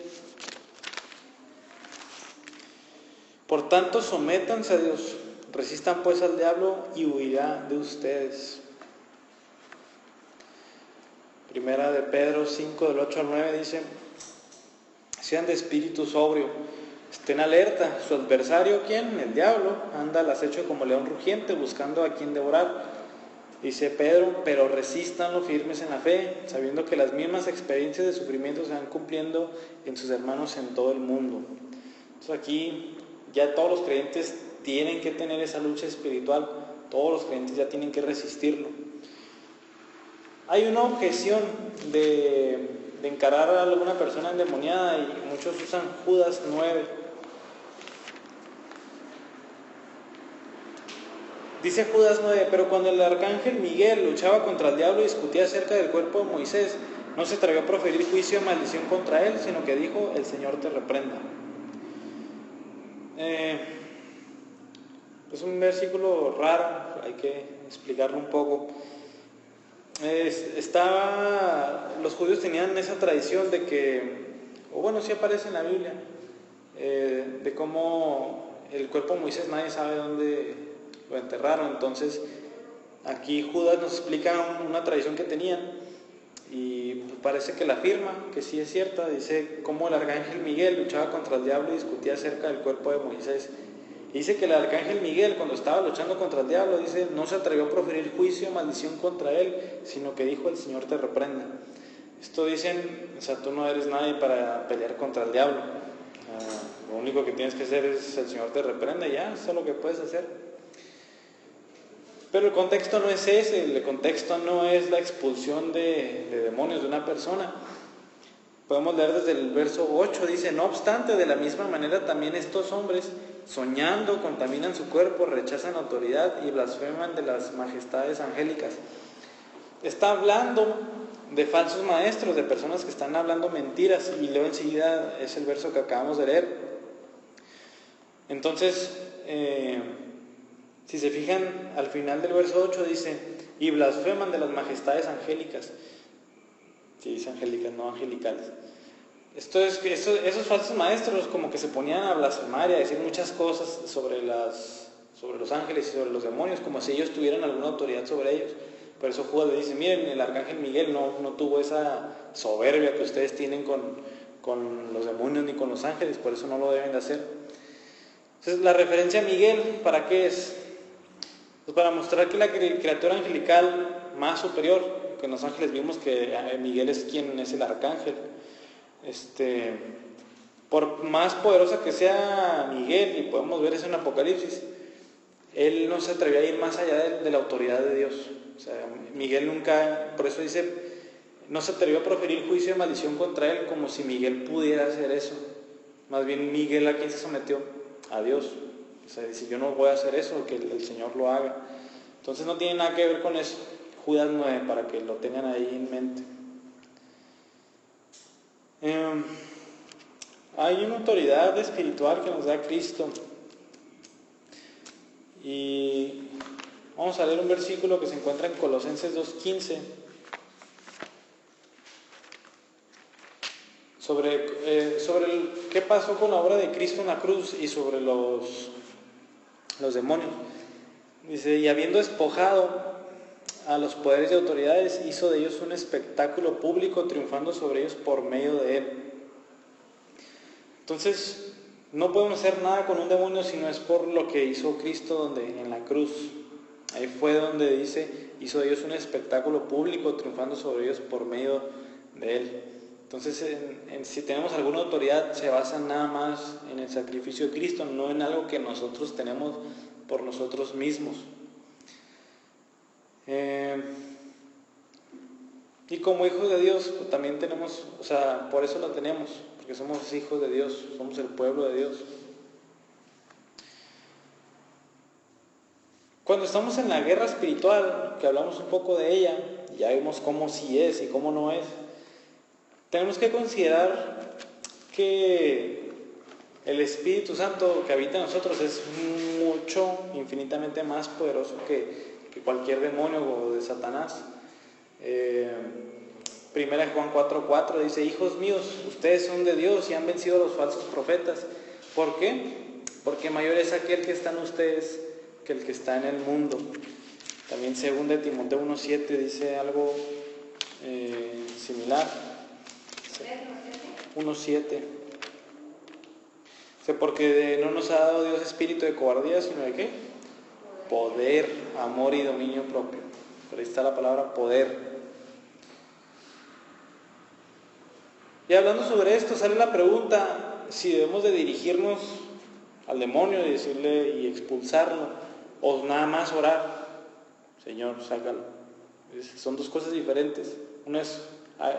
por tanto sométanse a Dios, resistan pues al diablo y huirá de ustedes. Primera de Pedro 5, del 8 al 9 dice, sean de espíritu sobrio, estén alerta, su adversario, ¿quién? El diablo, anda al acecho como león rugiente buscando a quien devorar. Dice Pedro, pero resístanlo firmes en la fe, sabiendo que las mismas experiencias de sufrimiento se van cumpliendo en sus hermanos en todo el mundo. Entonces aquí ya todos los creyentes tienen que tener esa lucha espiritual, todos los creyentes ya tienen que resistirlo. Hay una objeción de encarar a alguna persona endemoniada y muchos usan Judas 9. Dice Judas 9, pero cuando el arcángel Miguel luchaba contra el diablo y discutía acerca del cuerpo de Moisés, no se atrevió a proferir juicio o maldición contra él, sino que dijo, el Señor te reprenda. Es un versículo raro, hay que explicarlo un poco. Los judíos tenían esa tradición de que, o bueno, sí aparece en la Biblia, de cómo el cuerpo de Moisés nadie sabe dónde lo enterraron. Entonces aquí Judas nos explica una tradición que tenían y parece que la afirma, que sí es cierta. Dice cómo el arcángel Miguel luchaba contra el diablo y discutía acerca del cuerpo de Moisés. Y dice que el arcángel Miguel, cuando estaba luchando contra el diablo, dice, no se atrevió a proferir juicio o maldición contra él, sino que dijo, el Señor te reprenda. Esto dicen, o sea, tú no eres nadie para pelear contra el diablo. Lo único que tienes que hacer es, el Señor te reprenda y ya, eso es lo que puedes hacer. Pero el contexto no es ese, el contexto no es la expulsión de demonios de una persona. Podemos leer desde el verso 8, dice, no obstante, de la misma manera también estos hombres, soñando, contaminan su cuerpo, rechazan autoridad y blasfeman de las majestades angélicas. Está hablando de falsos maestros, de personas que están hablando mentiras, y luego enseguida es el verso que acabamos de leer. Entonces, si se fijan, al final del verso 8 dice, y blasfeman de las majestades angélicas. Sí, dice angélicas, no angelicales. Esto es que esos falsos maestros como que se ponían a blasfemar y a decir muchas cosas sobre los ángeles y sobre los demonios, como si ellos tuvieran alguna autoridad sobre ellos. Por eso Judas le dice, miren, el arcángel Miguel no tuvo esa soberbia que ustedes tienen con los demonios ni con los ángeles, por eso no lo deben de hacer. Entonces, la referencia a Miguel, ¿para qué es? Pues para mostrar que la criatura angelical más superior, que en los ángeles vimos que Miguel es quien es el arcángel. Por más poderosa que sea Miguel, y podemos ver eso en Apocalipsis, él no se atrevió a ir más allá de la autoridad de Dios. O sea, Miguel nunca, por eso dice, no se atrevió a proferir juicio de maldición contra él, como si Miguel pudiera hacer eso. Más bien Miguel, ¿a quién se sometió? A Dios. O sea, dice, yo no voy a hacer eso, que el Señor lo haga. Entonces no tiene nada que ver con eso. Judas 9, para que lo tengan ahí en mente. Hay una autoridad espiritual que nos da Cristo. Y vamos a leer un versículo que se encuentra en Colosenses 2:15. Sobre qué pasó con la obra de Cristo en la cruz y sobre los demonios. Dice, y habiendo despojado a los poderes y autoridades, hizo de ellos un espectáculo público, triunfando sobre ellos por medio de él. Entonces, no podemos hacer nada con un demonio si no es por lo que hizo Cristo en la cruz. Ahí fue donde dice, hizo de ellos un espectáculo público, triunfando sobre ellos por medio de él. Entonces, si tenemos alguna autoridad, se basa nada más en el sacrificio de Cristo, no en algo que nosotros tenemos por nosotros mismos. Y como hijos de Dios, pues también tenemos, o sea, por eso lo tenemos, porque somos hijos de Dios, somos el pueblo de Dios. Cuando estamos en la guerra espiritual, que hablamos un poco de ella, ya vimos cómo sí es y cómo no es, tenemos que considerar que el Espíritu Santo que habita en nosotros es mucho, infinitamente más poderoso que cualquier demonio o de Satanás. Primera Juan 4:4 dice, hijos míos, ustedes son de Dios y han vencido a los falsos profetas. ¿Por qué? Porque mayor es aquel que está en ustedes que el que está en el mundo. También 2 Timoteo 1:7 dice algo similar. 1:7. Porque no nos ha dado Dios espíritu de cobardía, sino de ¿qué? Poder, amor y dominio propio. Pero ahí está la palabra poder. Y hablando sobre esto, sale la pregunta si debemos de dirigirnos al demonio y decirle y expulsarlo, o nada más orar, Señor, sácalo. Son dos cosas diferentes. Una es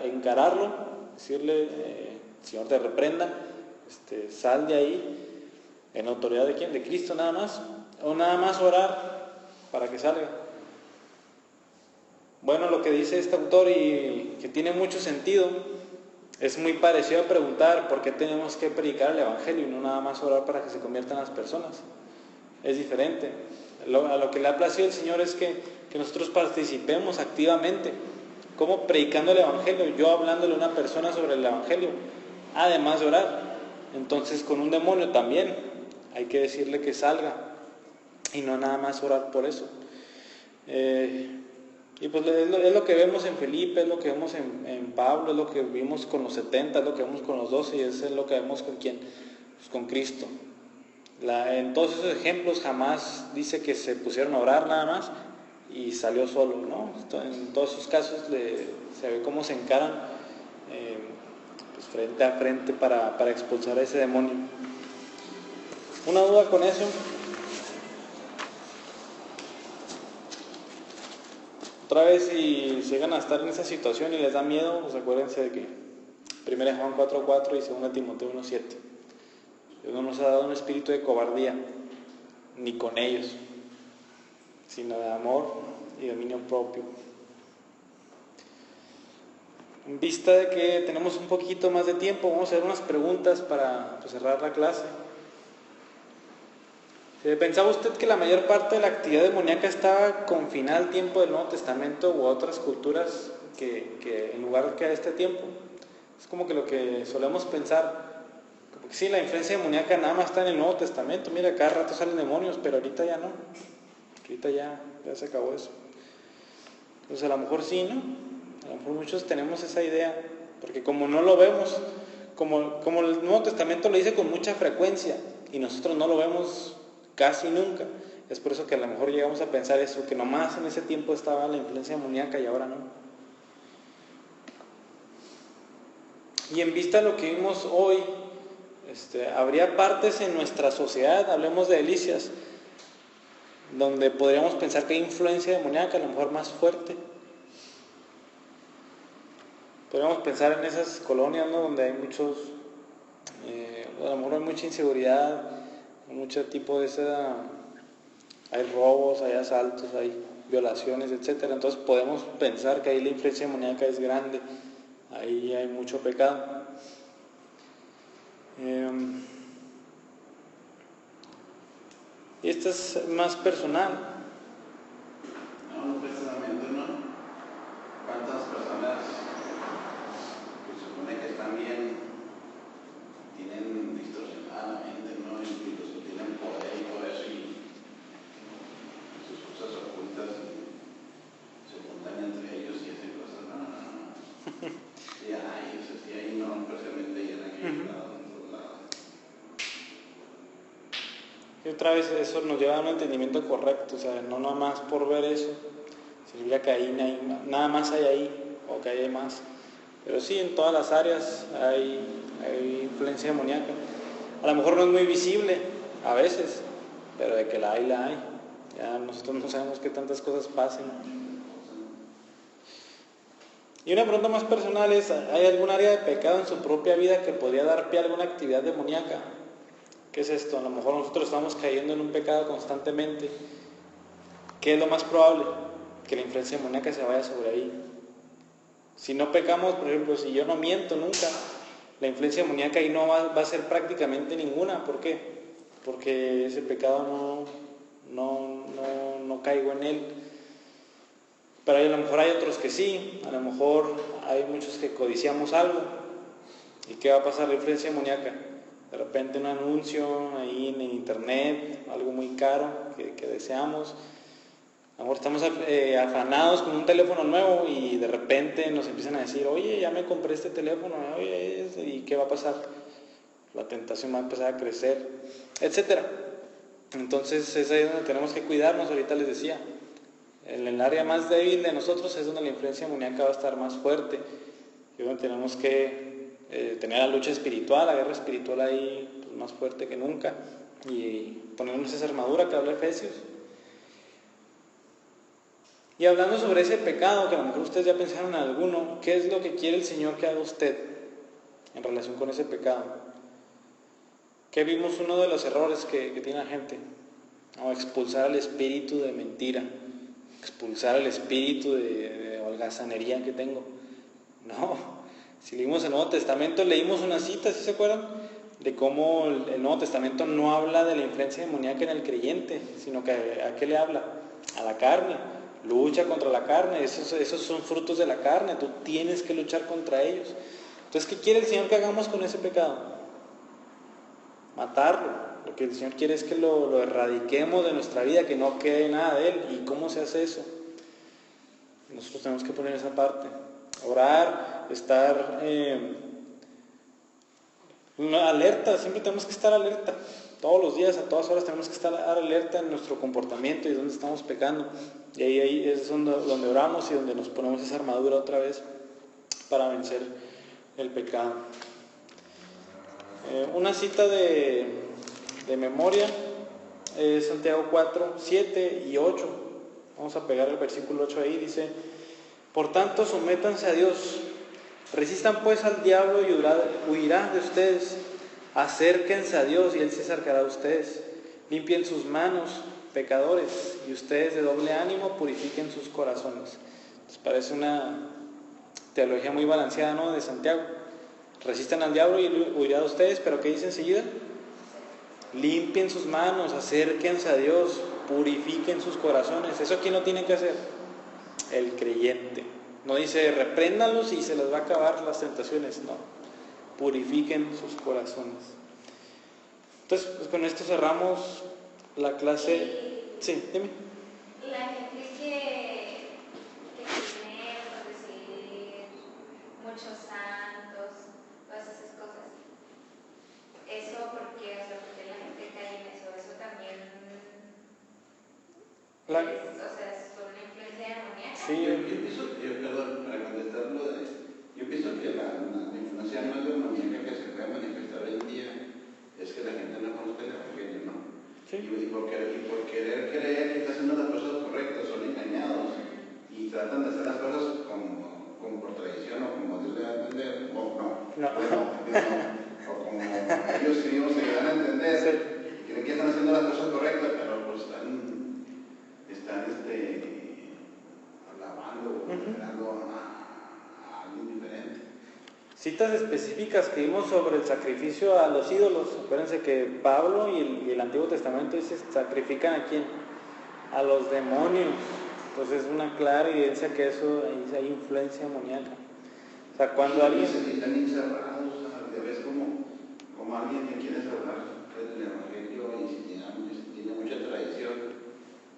encararlo, decirle, Señor, te reprenda, sal de ahí, en autoridad de quién, de Cristo nada más, o nada más orar para que salga. Bueno, lo que dice este autor y que tiene mucho sentido, es muy parecido a preguntar por qué tenemos que predicar el Evangelio y no nada más orar para que se conviertan las personas. Es diferente. A lo que le ha placido el Señor es que nosotros participemos activamente, como predicando el Evangelio, yo hablándole a una persona sobre el Evangelio, además de orar. Entonces con un demonio también hay que decirle que salga y no nada más orar por eso. Y pues es lo que vemos en Felipe, es lo que vemos en Pablo, es lo que vimos con los 70, es lo que vemos con los 12 y es lo que vemos con quién, pues con Cristo. En todos esos ejemplos jamás dice que se pusieron a orar nada más y salió solo, ¿no? En todos esos casos se ve cómo se encaran pues frente a frente para expulsar a ese demonio. ¿Una duda con eso? Otra vez, si llegan a estar en esa situación y les da miedo, pues acuérdense de que 1 Juan 4:4 y 2 Timoteo 1:7. Dios no nos ha dado un espíritu de cobardía, ni con ellos, sino de amor y dominio propio. En vista de que tenemos un poquito más de tiempo, vamos a hacer unas preguntas para cerrar la clase. ¿Pensaba usted que la mayor parte de la actividad demoníaca estaba confinada al tiempo del Nuevo Testamento u a otras culturas que en lugar que a este tiempo? Es como que lo que solemos pensar, como que sí, la influencia demoníaca nada más está en el Nuevo Testamento, mira, cada rato salen demonios, pero ahorita ya no, ahorita ya se acabó eso. Entonces a lo mejor sí, ¿no? A lo mejor muchos tenemos esa idea, porque como no lo vemos, como el Nuevo Testamento lo dice con mucha frecuencia y nosotros no lo vemos casi nunca, es por eso que a lo mejor llegamos a pensar eso, que nomás en ese tiempo estaba la influencia demoníaca y ahora no. Y en vista de lo que vimos hoy, habría partes en nuestra sociedad, hablemos de delicias, donde podríamos pensar que hay influencia demoníaca, a lo mejor más fuerte. Podríamos pensar en esas colonias, ¿no?, donde hay muchos, a lo mejor hay mucha inseguridad, mucho tipo de hay robos, hay asaltos, hay violaciones, etcétera. Entonces podemos pensar que ahí la influencia demoníaca es grande, ahí hay mucho pecado. Y esto es más personal. No, precisamente no. ¿Cuántas personas que se supone que están bien tienen distorsionada la mente, ¿no? Y los que tienen poder y todo eso y sus cosas ocultas se juntan entre ellos y hacen cosas, no. Sí hay, o sea, sí hay, no, precisamente y en aquel lado, en otros lados. Y otra vez eso nos lleva a un entendimiento correcto, o sea, no nada más por ver eso, significa que ahí nada más hay ahí, o que hay más. Pero sí, en todas las áreas hay influencia demoníaca. A lo mejor no es muy visible a veces, pero de que la hay. Ya nosotros no sabemos qué tantas cosas pasen. Y una pregunta más personal es, ¿hay algún área de pecado en su propia vida que podría dar pie a alguna actividad demoníaca? ¿Qué es esto? A lo mejor nosotros estamos cayendo en un pecado constantemente. ¿Qué es lo más probable? Que la influencia demoníaca se vaya sobre ahí. Si no pecamos, por ejemplo, si yo no miento nunca, la influencia demoníaca ahí no va a ser prácticamente ninguna. ¿Por qué? Porque ese pecado no caigo en él. Pero a lo mejor hay otros que sí, a lo mejor hay muchos que codiciamos algo. ¿Y qué va a pasar? La influencia demoníaca. De repente un anuncio ahí en internet, algo muy caro que deseamos. A lo mejor estamos afanados con un teléfono nuevo y de repente nos empiezan a decir, oye, ya me compré este teléfono, oye, ¿y qué va a pasar? La tentación va a empezar a crecer, etcétera. Entonces es ahí donde tenemos que cuidarnos, ahorita les decía. En el área más débil de nosotros es donde la influencia demoníaca va a estar más fuerte, y donde tenemos que tener la lucha espiritual, la guerra espiritual ahí pues, más fuerte que nunca, y ponernos esa armadura que habla Efesios. Y hablando sobre ese pecado, que a lo mejor ustedes ya pensaron en alguno, ¿qué es lo que quiere el Señor que haga usted en relación con ese pecado? ¿Qué vimos? Uno de los errores que tiene la gente, ¿no? Expulsar al espíritu de mentira, expulsar el espíritu de holgazanería que tengo. No, si leímos el Nuevo Testamento, leímos una cita, ¿sí se acuerdan? De cómo el Nuevo Testamento no habla de la influencia demoníaca en el creyente, sino que ¿a qué le habla? A la carne, lucha contra la carne, esos son frutos de la carne, tú tienes que luchar contra ellos. Entonces, ¿qué quiere el Señor que hagamos con ese pecado? Matarlo. Lo que el Señor quiere es que lo erradiquemos de nuestra vida, que no quede nada de Él. ¿Y cómo se hace eso? Nosotros tenemos que poner esa parte. Orar, estar alerta, siempre tenemos que estar alerta. Todos los días, a todas horas tenemos que estar alerta en nuestro comportamiento y dónde estamos pecando. Y ahí es donde oramos y donde nos ponemos esa armadura otra vez para vencer el pecado. Una cita de memoria es Santiago 4, 7 y 8. Vamos a pegar el versículo 8 ahí. Dice: por tanto, sométanse a Dios, resistan pues al diablo y huirá de ustedes. Acérquense a Dios y Él se acercará a ustedes. Limpien sus manos, pecadores, y ustedes de doble ánimo purifiquen sus corazones. Les parece una teología muy balanceada, ¿no? De Santiago. Resistan al diablo y huirá de ustedes, pero ¿qué dice enseguida? Limpien sus manos, acérquense a Dios, purifiquen sus corazones. ¿Eso quién lo tiene que hacer? El creyente. No dice repréndanlos y se les va a acabar las tentaciones, no. Purifiquen sus corazones. Entonces, pues con esto cerramos la clase. Sí, dime. La gente que tiene, por decir, muchos santos, todas esas cosas. Eso porque, o sea, porque la gente cae en eso. Eso también o sea, es por una influencia demoníaca. Sí. Yo pienso, perdón, para contestarlo, yo pienso que la influencia no es demoníaca que se puede manifestar hoy en día, es que la gente no conozca el Evangelio, ¿no? Sí. Y por querer creer que está haciendo las cosas correctas, son engañados y tratan de hacer las cosas como por tradición o como Dios le da a entender, o o como ellos mismos se dan a entender, sí. Y creen que están haciendo las cosas correctas, pero pues están alabando o esperando a alguien diferente. Citas específicas que vimos sobre el sacrificio a los ídolos. Acuérdense que Pablo y el Antiguo Testamento dice: sacrifican ¿a quién? A los demonios. Entonces es una clara evidencia que eso hay influencia demoníaca. O sea, cuando alguien... Están encerrados, ya ves como alguien que quiere hablar del Evangelio y si tiene mucha tradición,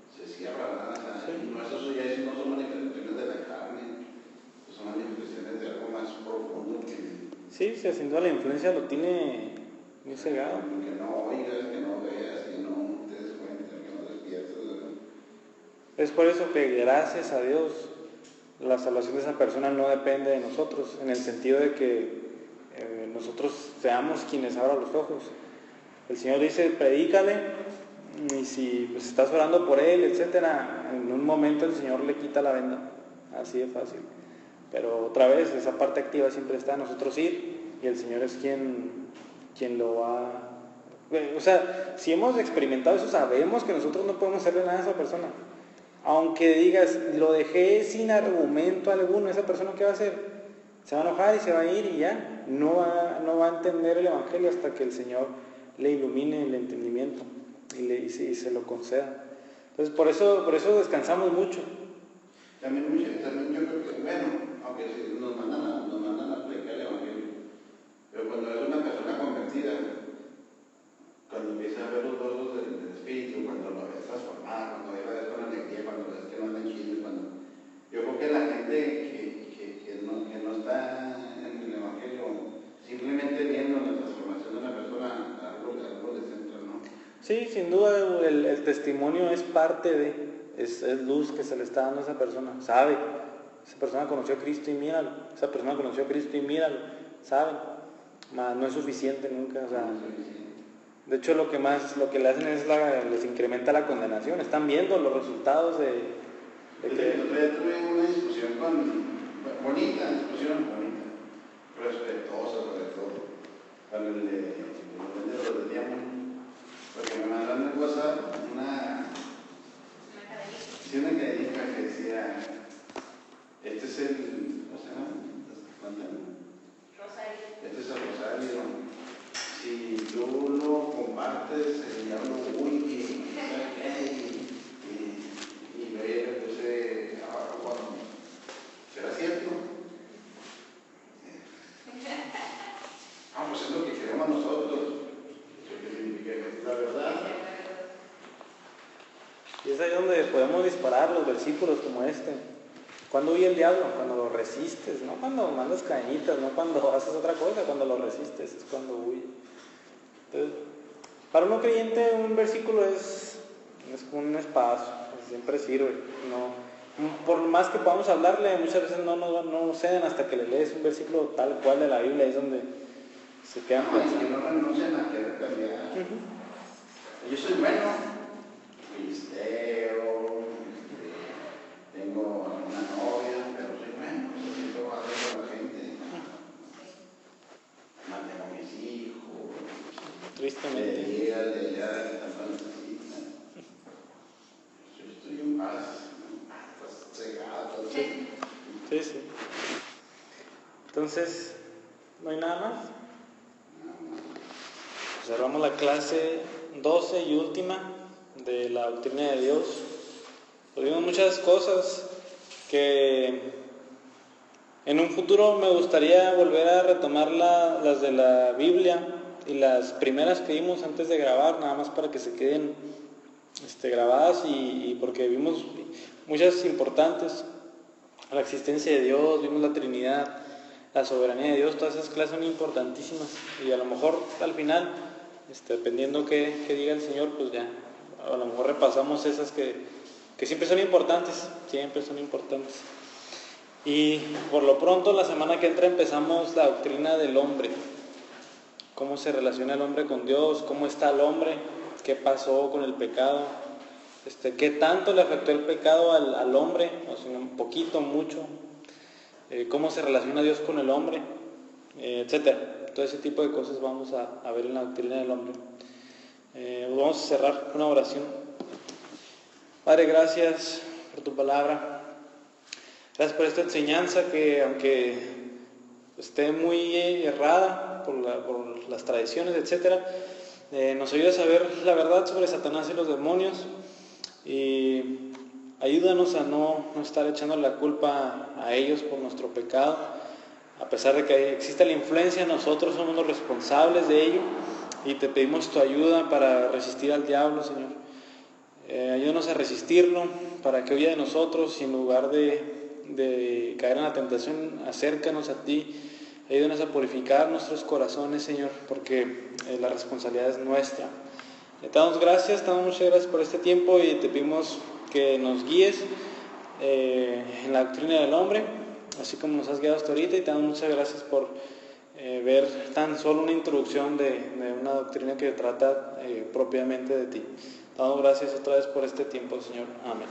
se cierra, ¿verdad? O sea, sí. No, eso ya no son manifestaciones de la carne, son manifestaciones de algo más profundo que... Sí, sin duda la influencia lo tiene muy cegado. Que no oigas, que no veas, que no te des cuenta, que no despiertes, ¿verdad? Es por eso que gracias a Dios la salvación de esa persona no depende de nosotros, en el sentido de que nosotros seamos quienes abran los ojos. El Señor dice: predícale, y si pues, estás orando por él, etcétera, en un momento el Señor le quita la venda, así de fácil. Pero otra vez, esa parte activa siempre está en nosotros ir, y el Señor es quien lo va... O sea, si hemos experimentado eso, sabemos que nosotros no podemos hacerle nada a esa persona. Aunque digas, lo dejé sin argumento alguno, esa persona ¿qué va a hacer? Se va a enojar y se va a ir y ya. No va a entender el Evangelio hasta que el Señor le ilumine el entendimiento y se lo conceda. Entonces por eso descansamos mucho. También yo creo que, bueno, aunque nos mandan a predicar el Evangelio, pero cuando es una persona convertida, cuando empieza a ver los rostros del Espíritu, cuando lo ves transformado, cuando ves con alegría, cuando ves que no andan chismes, yo creo que la gente que no está en el Evangelio, simplemente viendo la transformación de una persona, algo les entra, ¿no? Sí, sin duda el testimonio es parte de... es luz que se le está dando a esa persona, sabe, esa persona conoció a Cristo y míralo, esa persona conoció a Cristo y míralo, saben, mas no es suficiente nunca, o sea, de hecho lo que le hacen es les incrementa la condenación, están viendo los resultados de que... Tuve una discusión bonita, respetuosa sobre todo, con el de los de Diamond, porque me mandaron en WhatsApp una cadenita que decía, este es el, ¿cómo se llama? Rosario. Este es el rosario. Si tú lo compartes, el diablo huye, y yo ya le puse abajo cuando, ¿será cierto? Pues es lo que queremos nosotros. Eso que significa que es la verdad. Y es ahí donde podemos disparar los versículos como este. ¿Cuándo huye el diablo? Cuando lo resistes, no cuando mandas cadenitas, no cuando haces otra cosa, cuando lo resistes es cuando huye. Entonces, para uno creyente un versículo es como un espadazo, siempre sirve. No, por más que podamos hablarle, muchas veces no ceden hasta que le lees un versículo tal cual de la Biblia, es donde se quedan pensando. Que no renuncian a querer cambiar. Yo soy bueno, filisteo, tengo una novia, pero soy bueno, siento algo con la gente. Mantengo a mis hijos. Tristemente. Le llega de allá que tanto necesitan. Yo estoy en paz, pues cegado. Sí. Entonces, ¿no hay nada más? Cerramos la clase 12 y última de la doctrina de Dios. Pues vimos muchas cosas que en un futuro me gustaría volver a retomar las de la Biblia y las primeras que vimos antes de grabar, nada más para que se queden grabadas y porque vimos muchas importantes, la existencia de Dios, vimos la Trinidad, la soberanía de Dios, todas esas clases son importantísimas y a lo mejor al final, dependiendo qué diga el Señor, pues ya, a lo mejor repasamos esas que siempre son importantes, Y por lo pronto la semana que entra empezamos la doctrina del hombre, cómo se relaciona el hombre con Dios, cómo está el hombre, qué pasó con el pecado, qué tanto le afectó el pecado al hombre, o sea, un poquito, mucho, cómo se relaciona Dios con el hombre, etcétera. Todo ese tipo de cosas vamos a ver en la doctrina del hombre. Vamos a cerrar una oración. Padre, gracias por tu palabra. Gracias por esta enseñanza que, aunque esté muy errada por las tradiciones, etcétera, nos ayuda a saber la verdad sobre Satanás y los demonios y ayúdanos a no estar echando la culpa a ellos por nuestro pecado. A pesar de que existe la influencia, nosotros somos los responsables de ello y te pedimos tu ayuda para resistir al diablo, Señor. Ayúdanos a resistirlo para que huya de nosotros y en lugar de caer en la tentación, acércanos a ti. Ayúdanos a purificar nuestros corazones, Señor, porque la responsabilidad es nuestra. Te damos gracias, te damos muchas gracias por este tiempo y te pedimos que nos guíes en la doctrina del hombre, así como nos has guiado hasta ahorita, y te damos muchas gracias por ver tan solo una introducción de una doctrina que trata propiamente de ti. Te damos gracias otra vez por este tiempo, Señor. Amén.